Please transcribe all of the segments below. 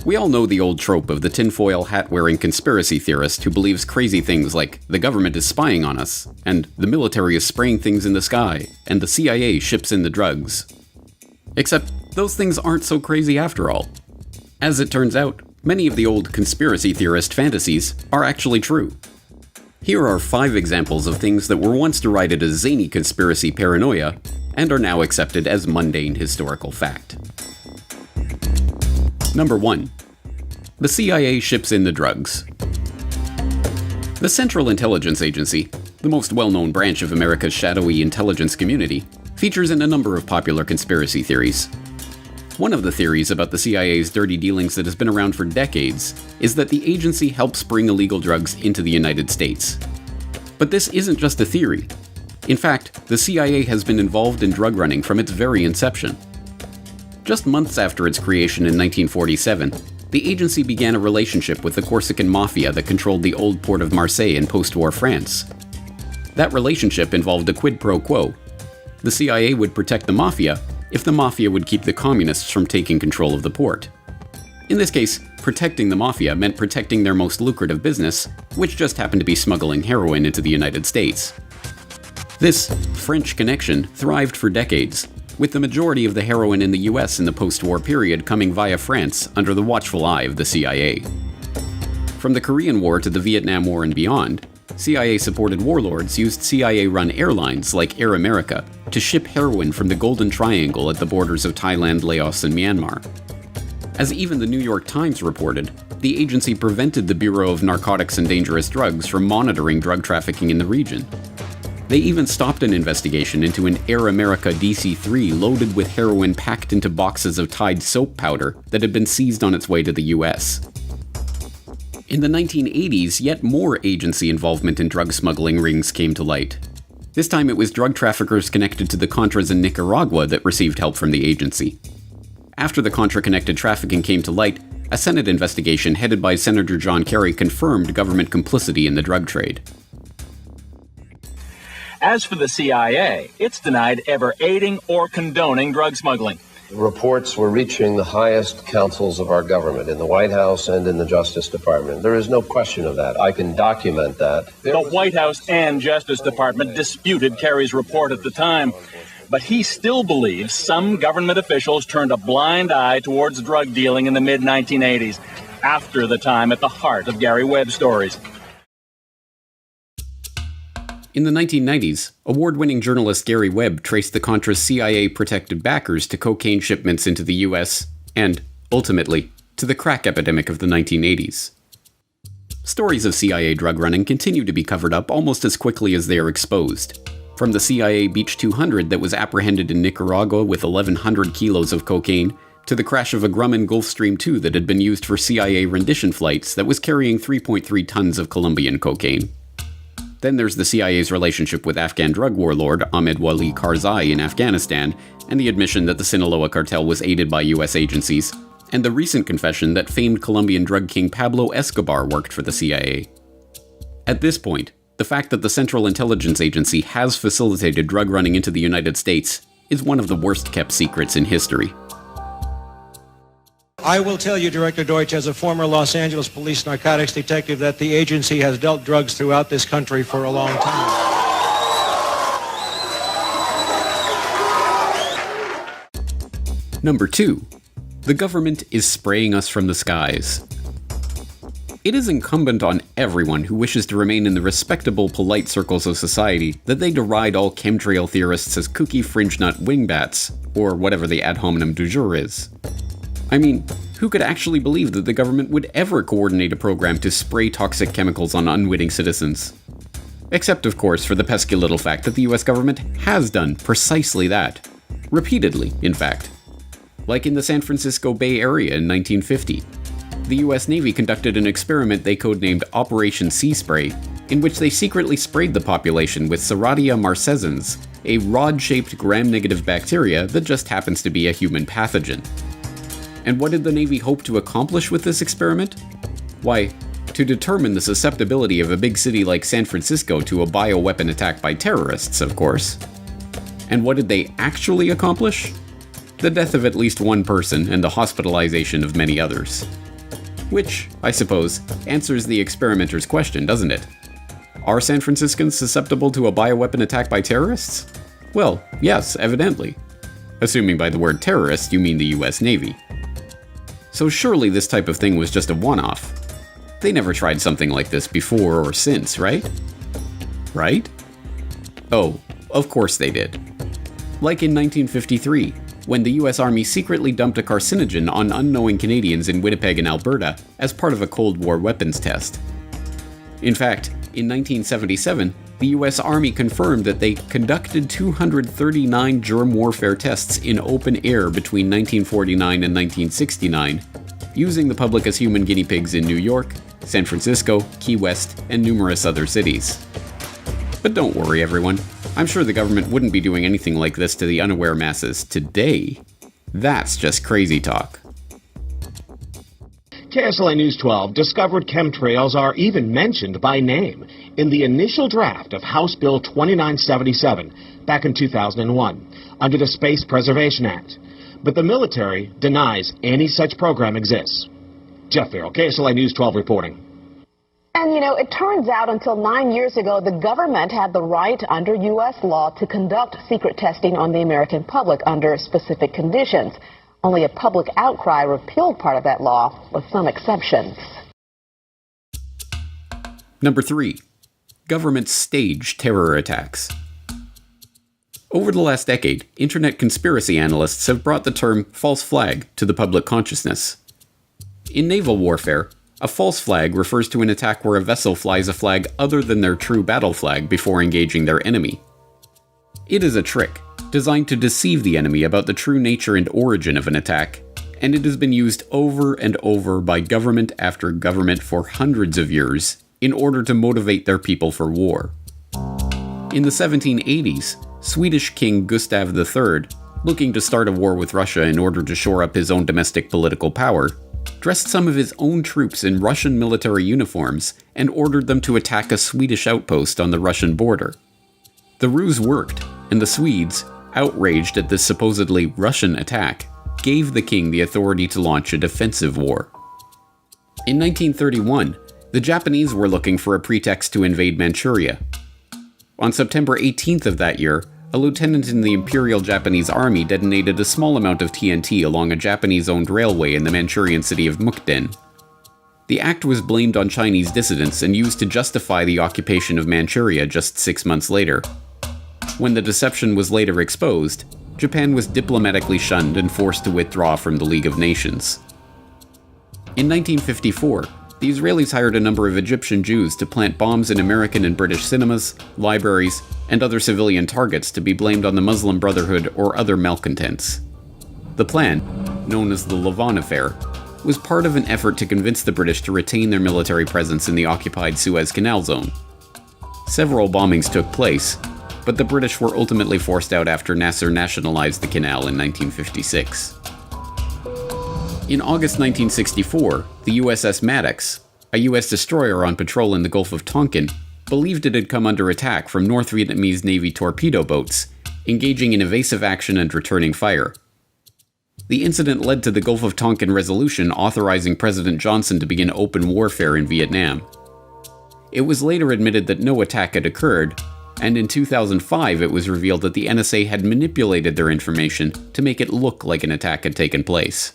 We all know the old trope of the tinfoil hat-wearing conspiracy theorist who believes crazy things like the government is spying on us, and the military is spraying things in the sky, and the CIA ships in the drugs. Except those things aren't so crazy after all. As it turns out, many of the old conspiracy theorist fantasies are actually true. Here are 5 examples of things that were once derided as zany conspiracy paranoia, and are now accepted as mundane historical fact. Number 1. The CIA ships in the drugs. The Central Intelligence Agency, the most well-known branch of America's shadowy intelligence community, features in a number of popular conspiracy theories. One of the theories about the CIA's dirty dealings that has been around for decades is that the agency helps bring illegal drugs into the United States. But this isn't just a theory. In fact, the CIA has been involved in drug running from its very inception. Just months after its creation in 1947, the agency began a relationship with the Corsican mafia that controlled the old port of Marseille in post-war France. That relationship involved a quid pro quo. The CIA would protect the mafia if the mafia would keep the communists from taking control of the port. In this case, protecting the mafia meant protecting their most lucrative business, which just happened to be smuggling heroin into the United States. This French connection thrived for decades, with the majority of the heroin in the US in the post-war period coming via France under the watchful eye of the CIA. From the Korean War to the Vietnam War and beyond, CIA-supported warlords used CIA-run airlines like Air America to ship heroin from the Golden Triangle at the borders of Thailand, Laos, and Myanmar. As even the New York Times reported, the agency prevented the Bureau of Narcotics and Dangerous Drugs from monitoring drug trafficking in the region. They even stopped an investigation into an Air America DC-3 loaded with heroin packed into boxes of Tide soap powder that had been seized on its way to the US. In the 1980s, yet more agency involvement in drug smuggling rings came to light. This time it was drug traffickers connected to the Contras in Nicaragua that received help from the agency. After the Contra-connected trafficking came to light, a Senate investigation headed by Senator John Kerry confirmed government complicity in the drug trade. As for the CIA, it's denied ever aiding or condoning drug smuggling. Reports were reaching the highest councils of our government, in the White House and in the Justice Department. There is no question of that. I can document that. The White House and Justice Department disputed Kerry's report at the time, but he still believes some government officials turned a blind eye towards drug dealing in the mid-1980s, after the time at the heart of Gary Webb's stories. In the 1990s, award-winning journalist Gary Webb traced the Contra's CIA-protected backers to cocaine shipments into the US, and, ultimately, to the crack epidemic of the 1980s. Stories of CIA drug running continue to be covered up almost as quickly as they are exposed. From the CIA Beach 200 that was apprehended in Nicaragua with 1,100 kilos of cocaine, to the crash of a Grumman Gulfstream II that had been used for CIA rendition flights that was carrying 3.3 tons of Colombian cocaine. Then there's the CIA's relationship with Afghan drug warlord Ahmed Wali Karzai in Afghanistan, and the admission that the Sinaloa cartel was aided by US agencies, and the recent confession that famed Colombian drug king Pablo Escobar worked for the CIA. At this point, the fact that the Central Intelligence Agency has facilitated drug running into the United States is one of the worst-kept secrets in history. I will tell you, Director Deutsch, as a former Los Angeles police narcotics detective, that the agency has dealt drugs throughout this country for a long time. Number 2. The government is spraying us from the skies. It is incumbent on everyone who wishes to remain in the respectable, polite circles of society that they deride all chemtrail theorists as kooky fringe-nut wingbats, or whatever the ad hominem du jour is. I mean, who could actually believe that the government would ever coordinate a program to spray toxic chemicals on unwitting citizens? Except, of course, for the pesky little fact that the US government has done precisely that. Repeatedly, in fact. Like in the San Francisco Bay Area in 1950. The US Navy conducted an experiment they codenamed Operation Sea Spray, in which they secretly sprayed the population with Serratia marcescens, a rod-shaped gram-negative bacteria that just happens to be a human pathogen. And what did the Navy hope to accomplish with this experiment? Why, to determine the susceptibility of a big city like San Francisco to a bioweapon attack by terrorists, of course. And what did they actually accomplish? The death of at least one person and the hospitalization of many others. Which, I suppose, answers the experimenter's question, doesn't it? Are San Franciscans susceptible to a bioweapon attack by terrorists? Well, yes, evidently. Assuming by the word terrorist you mean the US Navy. So surely this type of thing was just a one-off. They never tried something like this before or since, right? Right? Oh, of course they did. Like in 1953, when the US Army secretly dumped a carcinogen on unknowing Canadians in Winnipeg and Alberta as part of a Cold War weapons test. In fact, in 1977, the US Army confirmed that they conducted 239 germ warfare tests in open air between 1949 and 1969, using the public as human guinea pigs in New York, San Francisco, Key West, and numerous other cities. But don't worry, everyone. I'm sure the government wouldn't be doing anything like this to the unaware masses today. That's just crazy talk. KSLA News 12 discovered chemtrails are even mentioned by name in the initial draft of House Bill 2977 back in 2001 under the Space Preservation Act. But the military denies any such program exists. Jeff Farrell, KSLA News 12 reporting. And, it turns out until 9 years ago, the government had the right under U.S. law to conduct secret testing on the American public under specific conditions. Only a public outcry repealed part of that law, with some exceptions. Number 3. Governments stage terror attacks. Over the last decade, internet conspiracy analysts have brought the term false flag to the public consciousness. In naval warfare, a false flag refers to an attack where a vessel flies a flag other than their true battle flag before engaging their enemy. It is a trick, designed to deceive the enemy about the true nature and origin of an attack, and it has been used over and over by government after government for hundreds of years in order to motivate their people for war. In the 1780s, Swedish King Gustav III, looking to start a war with Russia in order to shore up his own domestic political power, dressed some of his own troops in Russian military uniforms and ordered them to attack a Swedish outpost on the Russian border. The ruse worked, and the Swedes, outraged at this supposedly Russian attack, gave the king the authority to launch a defensive war. In 1931, the Japanese were looking for a pretext to invade Manchuria. On September 18th of that year, a lieutenant in the Imperial Japanese Army detonated a small amount of TNT along a Japanese-owned railway in the Manchurian city of Mukden. The act was blamed on Chinese dissidents and used to justify the occupation of Manchuria just 6 months later. When the deception was later exposed, Japan was diplomatically shunned and forced to withdraw from the League of Nations. In 1954, the Israelis hired a number of Egyptian Jews to plant bombs in American and British cinemas, libraries, and other civilian targets to be blamed on the Muslim Brotherhood or other malcontents. The plan, known as the Lavon Affair, was part of an effort to convince the British to retain their military presence in the occupied Suez Canal zone. Several bombings took place, but the British were ultimately forced out after Nasser nationalized the canal in 1956. In August 1964, the USS Maddox, a US destroyer on patrol in the Gulf of Tonkin, believed it had come under attack from North Vietnamese Navy torpedo boats, engaging in evasive action and returning fire. The incident led to the Gulf of Tonkin resolution authorizing President Johnson to begin open warfare in Vietnam. It was later admitted that no attack had occurred, and in 2005 it was revealed that the NSA had manipulated their information to make it look like an attack had taken place.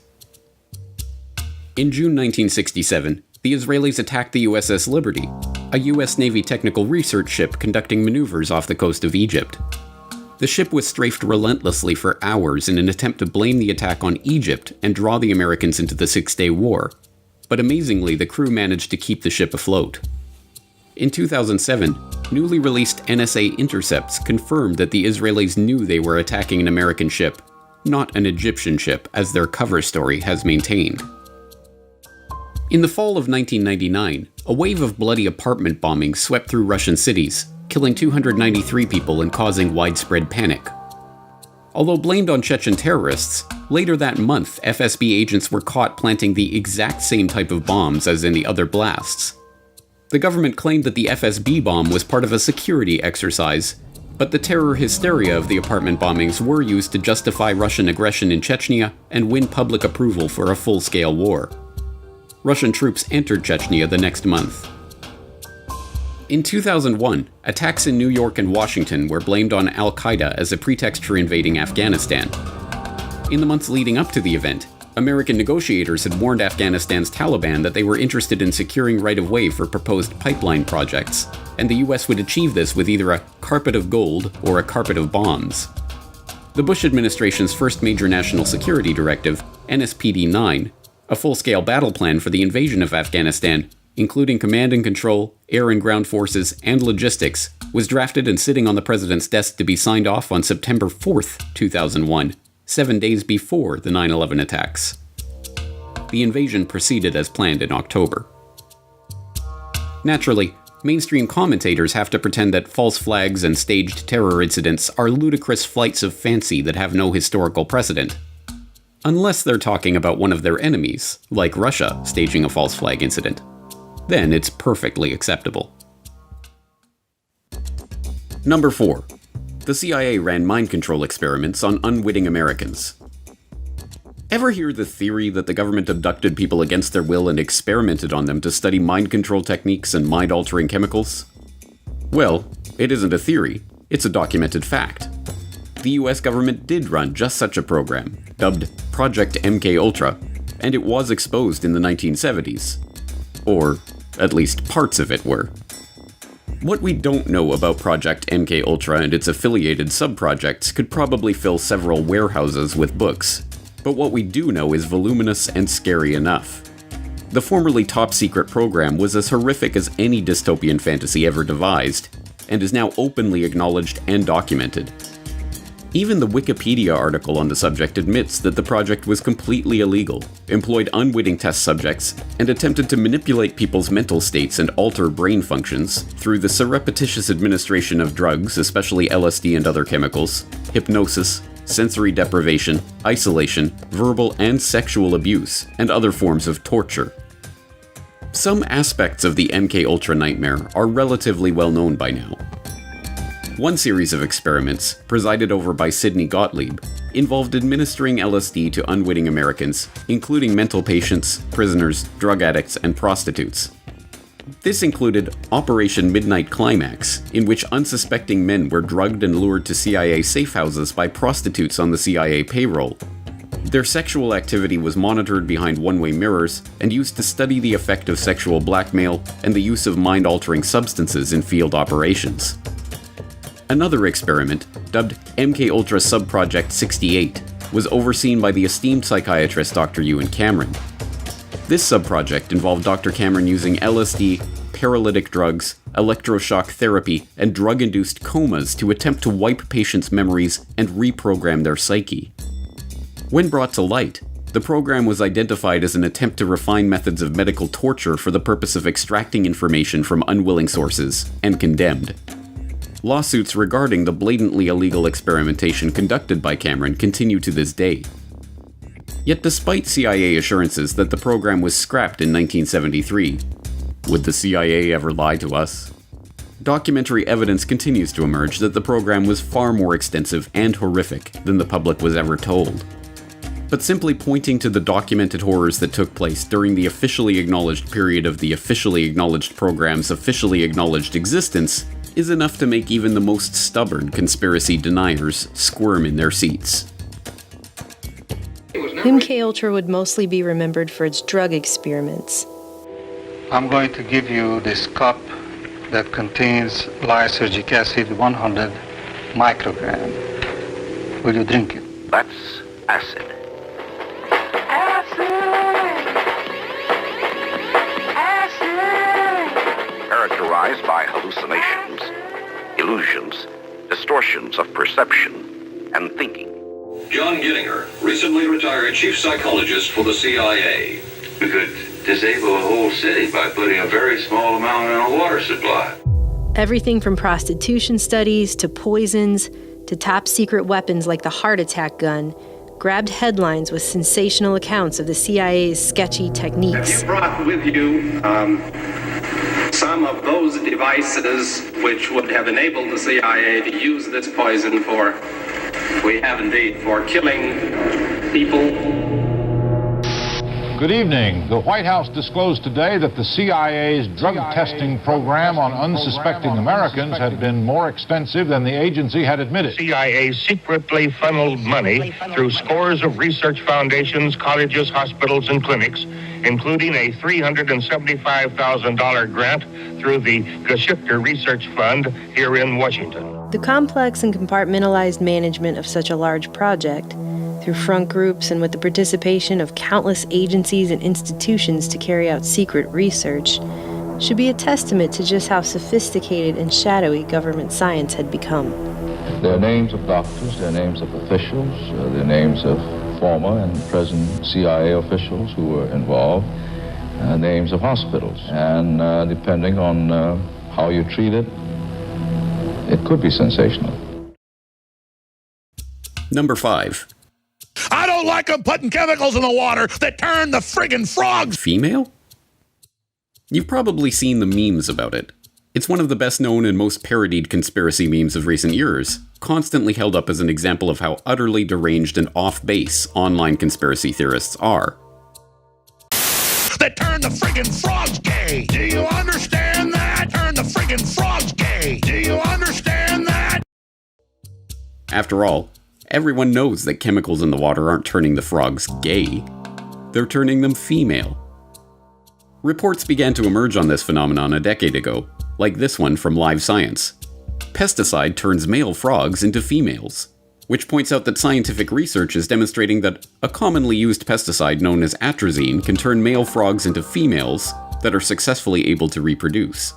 In June 1967, the Israelis attacked the USS Liberty, a US Navy technical research ship conducting maneuvers off the coast of Egypt. The ship was strafed relentlessly for hours in an attempt to blame the attack on Egypt and draw the Americans into the Six-Day War, but amazingly the crew managed to keep the ship afloat. In 2007, newly released NSA intercepts confirmed that the Israelis knew they were attacking an American ship, not an Egyptian ship, as their cover story has maintained. In the fall of 1999, a wave of bloody apartment bombings swept through Russian cities, killing 293 people and causing widespread panic. Although blamed on Chechen terrorists, later that month FSB agents were caught planting the exact same type of bombs as in the other blasts. The government claimed that the FSB bomb was part of a security exercise, but the terror hysteria of the apartment bombings were used to justify Russian aggression in Chechnya and win public approval for a full-scale war. Russian troops entered Chechnya the next month. In 2001, attacks in New York and Washington were blamed on al-Qaeda as a pretext for invading Afghanistan. In the months leading up to the event, American negotiators had warned Afghanistan's Taliban that they were interested in securing right-of-way for proposed pipeline projects, and the US would achieve this with either a carpet of gold or a carpet of bombs. The Bush administration's first major national security directive, NSPD-9, a full-scale battle plan for the invasion of Afghanistan, including command and control, air and ground forces, and logistics, was drafted and sitting on the president's desk to be signed off on September 4th, 2001, 7 days before the 9/11 attacks. The invasion proceeded as planned in October. Naturally, mainstream commentators have to pretend that false flags and staged terror incidents are ludicrous flights of fancy that have no historical precedent. Unless they're talking about one of their enemies, like Russia staging a false flag incident. Then it's perfectly acceptable. Number 4. The CIA ran mind control experiments on unwitting Americans. Ever hear the theory that the government abducted people against their will and experimented on them to study mind control techniques and mind-altering chemicals? Well, it isn't a theory, it's a documented fact. The US government did run just such a program, dubbed Project MKUltra, and it was exposed in the 1970s. Or, at least parts of it were. What we don't know about Project MKUltra and its affiliated sub-projects could probably fill several warehouses with books, but what we do know is voluminous and scary enough. The formerly top-secret program was as horrific as any dystopian fantasy ever devised, and is now openly acknowledged and documented. Even the Wikipedia article on the subject admits that the project was completely illegal, employed unwitting test subjects, and attempted to manipulate people's mental states and alter brain functions through the surreptitious administration of drugs, especially LSD and other chemicals, hypnosis, sensory deprivation, isolation, verbal and sexual abuse, and other forms of torture. Some aspects of the MKUltra nightmare are relatively well known by now. One series of experiments, presided over by Sidney Gottlieb, involved administering LSD to unwitting Americans, including mental patients, prisoners, drug addicts, and prostitutes. This included Operation Midnight Climax, in which unsuspecting men were drugged and lured to CIA safe houses by prostitutes on the CIA payroll. Their sexual activity was monitored behind one-way mirrors and used to study the effect of sexual blackmail and the use of mind-altering substances in field operations. Another experiment, dubbed MKUltra Subproject 68, was overseen by the esteemed psychiatrist Dr. Ewan Cameron. This subproject involved Dr. Cameron using LSD, paralytic drugs, electroshock therapy, and drug-induced comas to attempt to wipe patients' memories and reprogram their psyche. When brought to light, the program was identified as an attempt to refine methods of medical torture for the purpose of extracting information from unwilling sources, and condemned. Lawsuits regarding the blatantly illegal experimentation conducted by Cameron continue to this day. Yet despite CIA assurances that the program was scrapped in 1973, would the CIA ever lie to us? Documentary evidence continues to emerge that the program was far more extensive and horrific than the public was ever told. But simply pointing to the documented horrors that took place during the officially acknowledged period of the officially acknowledged program's officially acknowledged existence is enough to make even the most stubborn conspiracy deniers squirm in their seats. MKUltra would mostly be remembered for its drug experiments. I'm going to give you this cup that contains lysergic acid 100 microgram. Will you drink it? That's acid. Characterized by hallucinations, illusions, distortions of perception and thinking. John Gittinger, recently retired chief psychologist for the CIA. We could disable a whole city by putting a very small amount in a water supply. Everything from prostitution studies to poisons to top secret weapons like the heart attack gun grabbed headlines with sensational accounts of the CIA's sketchy techniques. Have you brought with you some of those devices which would have enabled the CIA to use this poison for killing people? Good evening. The White House disclosed today that the CIA's drug testing program on unsuspecting Americans had been more expensive than the agency had admitted. CIA secretly funneled money through scores of research foundations, colleges, hospitals, and clinics, including a $375,000 grant through the Geschicter Research Fund here in Washington. The complex and compartmentalized management of such a large project, through front groups and with the participation of countless agencies and institutions to carry out secret research, should be a testament to just how sophisticated and shadowy government science had become. There are names of doctors, there are names of officials, there are names of former and present CIA officials who were involved, names of hospitals, and depending on how you treat it, it could be sensational. Number 5. I don't like them putting chemicals in the water that turn the friggin' frogs female? You've probably seen the memes about it. It's one of the best known and most parodied conspiracy memes of recent years, constantly held up as an example of how utterly deranged and off-base online conspiracy theorists are. That turn the friggin' frogs gay. Do you understand that? Turn the friggin' frogs gay. Do you understand that? After all, everyone knows that chemicals in the water aren't turning the frogs gay. They're turning them female. Reports began to emerge on this phenomenon a decade ago, like this one from Live Science. Pesticide turns male frogs into females, which points out that scientific research is demonstrating that a commonly used pesticide known as atrazine can turn male frogs into females that are successfully able to reproduce.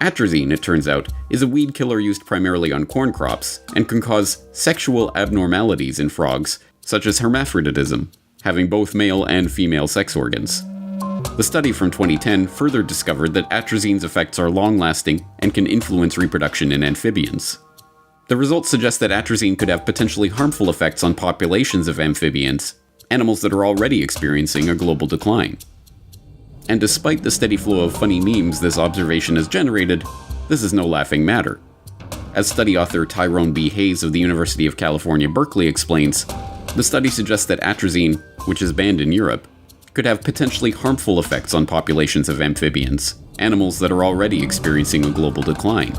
Atrazine, it turns out, is a weed killer used primarily on corn crops and can cause sexual abnormalities in frogs, such as hermaphroditism, having both male and female sex organs. The study from 2010 further discovered that atrazine's effects are long-lasting and can influence reproduction in amphibians. The results suggest that atrazine could have potentially harmful effects on populations of amphibians, animals that are already experiencing a global decline. And despite the steady flow of funny memes this observation has generated, this is no laughing matter. As study author Tyrone B. Hayes of the University of California, Berkeley explains, the study suggests that atrazine, which is banned in Europe, could have potentially harmful effects on populations of amphibians, animals that are already experiencing a global decline.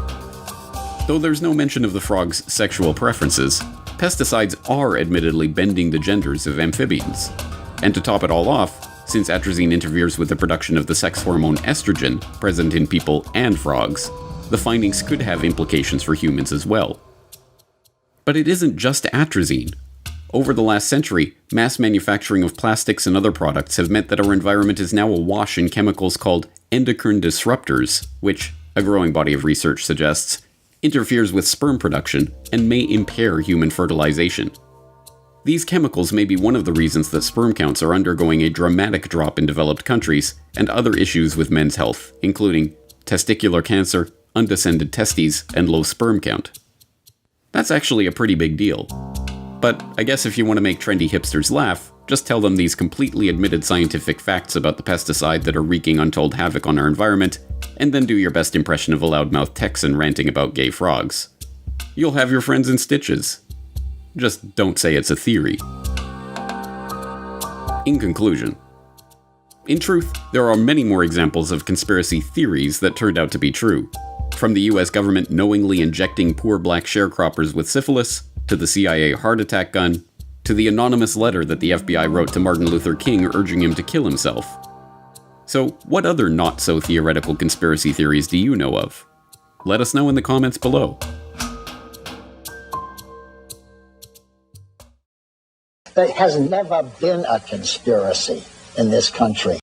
Though there's no mention of the frog's sexual preferences, pesticides are admittedly bending the genders of amphibians. And to top it all off, since atrazine interferes with the production of the sex hormone estrogen present in people and frogs, the findings could have implications for humans as well. But it isn't just atrazine. Over the last century, mass manufacturing of plastics and other products have meant that our environment is now awash in chemicals called endocrine disruptors, which, a growing body of research suggests, interferes with sperm production and may impair human fertilization. These chemicals may be one of the reasons that sperm counts are undergoing a dramatic drop in developed countries and other issues with men's health, including testicular cancer, undescended testes, and low sperm count. That's actually a pretty big deal. But I guess if you want to make trendy hipsters laugh, just tell them these completely admitted scientific facts about the pesticide that are wreaking untold havoc on our environment, and then do your best impression of a loudmouth Texan ranting about gay frogs. You'll have your friends in stitches. Just don't say it's a theory. In conclusion, in truth, there are many more examples of conspiracy theories that turned out to be true. From the US government knowingly injecting poor black sharecroppers with syphilis, to the CIA heart attack gun, to the anonymous letter that the FBI wrote to Martin Luther King urging him to kill himself. So, what other not-so-theoretical conspiracy theories do you know of? Let us know in the comments below. There has never been a conspiracy in this country.